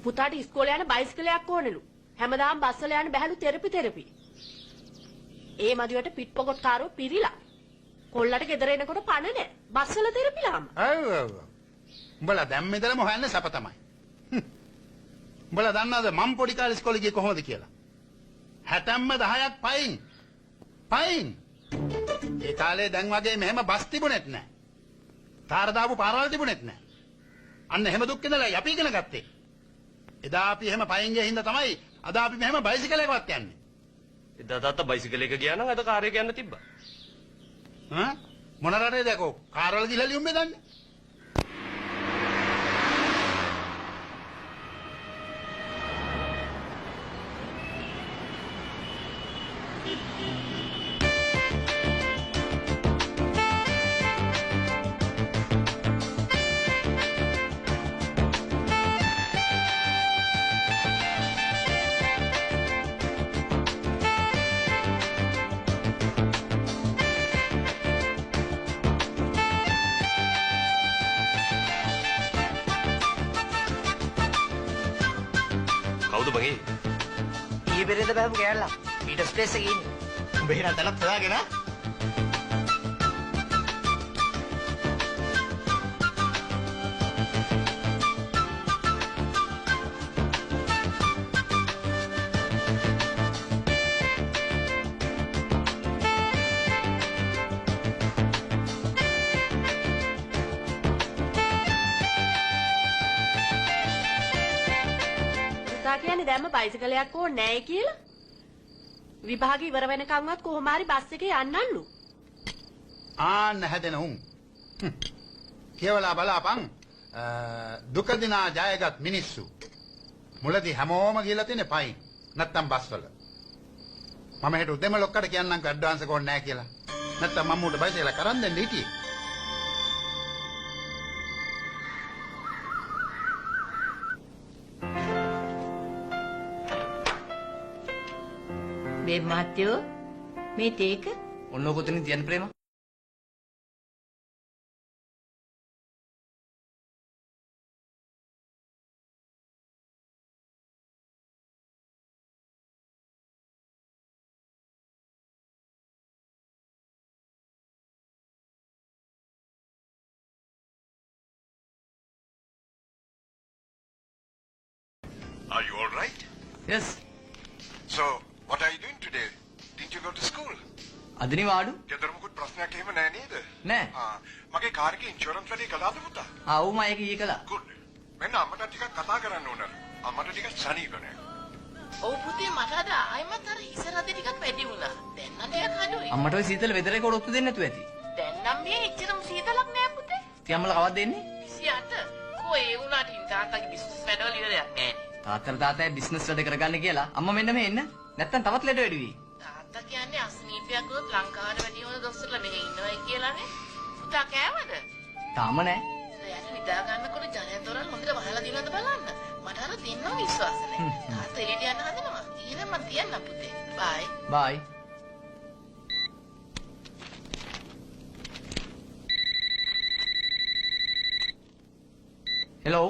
පුතාට ඉස්කෝලේ යන බයිසිකලයක් ඕනෙලු. හැමදාම බස් වල යන බැහැලු තෙරපි. ඒ මදිවට පිට පොකට් කාරෝ පිරිලා. කොල්ලට ගෙදර එනකොට පණ නැහැ. බස් වල තෙරපිලාම. ඔව්. උඹලා දැන් මෙතනම හොයන්නේ සැප තමයි. උඹලා දන්නවද මම පොඩි කාලේ ඉස්කෝලේ ගියේ කොහොමද කියලා? 60ක්ම 10ක් පයින්. ඒ කාලේ දැන් වගේ මෙහෙම බස් තිබුණෙත් නැහැ. තාර දාපු පාරවල් තිබුණෙත් නැහැ. අන්න එහෙම දුක් විඳලා අපි ඉගෙන ගත්තේ. එදා අපි එහෙම පයින් ගිය හින්දා තමයි අද අපි මෙහෙම බයිසිකලයකවත් යන්නේ. එදා තාත්තා බයිසිකලයක ගියා නම් අද කාර් එක යන්න තිබ්බා. මොන රටේද කෝ කාර්වල ගිහලා ලියුම් බෙදන්නේ? කවුද බගේ? ඊයේ පෙරේද බහපු කෑල්ලා. ඊට ස්පේස් එකේ ඉන්නේ. උඹ එහෙනම් තලත් හොයාගෙන පුතා කියන්නේ දැම්ම බයිසිකලයක් ඕනේ නැහැ කියලා. විභාග ඉවර වෙනකන්වත් කොහොම හරි බස් එකේ යන්නන්නු. ආන්න හැදෙන උන්. කියවලා බලාපන්. දුක දිනා ජයගත් මිනිස්සු. මුලදී හැමෝම ගිහලා තිනේ පයින්. නැත්තම් බස් වල. මම හෙට උදේම ලොක්කට කියන්නම්කෝ ඇඩ්වාන්ස් එක ඕනේ නැහැ කියලා. නැත්තම් මම්මුට බයිසිකල කරන් දෙන්න හිටියේ. මේ මහත්තයෝ මේ තේක ඔන්න ඔක උතනින් තියන්න ප්‍රේම. Are you all right? Yes. So, what are you doing today? Didn't you go to school? අදිනි වාඩු? ගෙදර මොකුත් ප්‍රශ්නයක් එහෙම නැහැ නේද? නෑ. මගේ කාර් එකේ ඉන්ෂුරන්ස් වැඩේ කළාද පුතා? ආ ඌ මම ඒක ඊයේ කළා. Good. මෙන්න අම්මට ටිකක් කතා කරන්න ඕන. අම්මට ටිකක් සනීප නෑ. ඔව් පුතේ මට අද ආයෙමත් අර හිස රද ටිකක් වැඩි වුණා. දැන් නම් ටිකක් අඩුයි. අම්මට ඔය සීතල වෙදර එක ඔරොත්තු දෙන්න නැතුව ඇති. දැන් නම් මේ එච්චරම සීතලක් නෑ පුතේ. ඉතින් අම්මලා කවද්ද එන්නේ? 28. කෝ ඒ වුණාට ඉතින් තාත්තගේ බිස්නස් වැඩවල ඉවරයක් නෑනේ. තාත්තයි බිස්නස් වැඩ කරගන්න කියලා අම්මා මෙන්න මේ එන්න. නැත්තම් තවත් ලෙඩ වැඩි වෙයි. තාත්තා කියන්නේ අස්නීපයක් වුණොත් ලංකාවට වැඩි හොඳ දොස්තරලා මෙහෙ ඉන්නවයි කියලානේ. පුතා කෑවද? තාම නෑ. රැයට නිදා ගන්නකොට ජනේතොරන් හොඳට වහලා දිනවද බලන්න. මට අර දෙන්නව විශ්වාස නෑ. තාත්තා එළියට යන්න හදනවා. ඊළඟ මම තියන්න පුතේ. බයි. බයි. හෙලෝ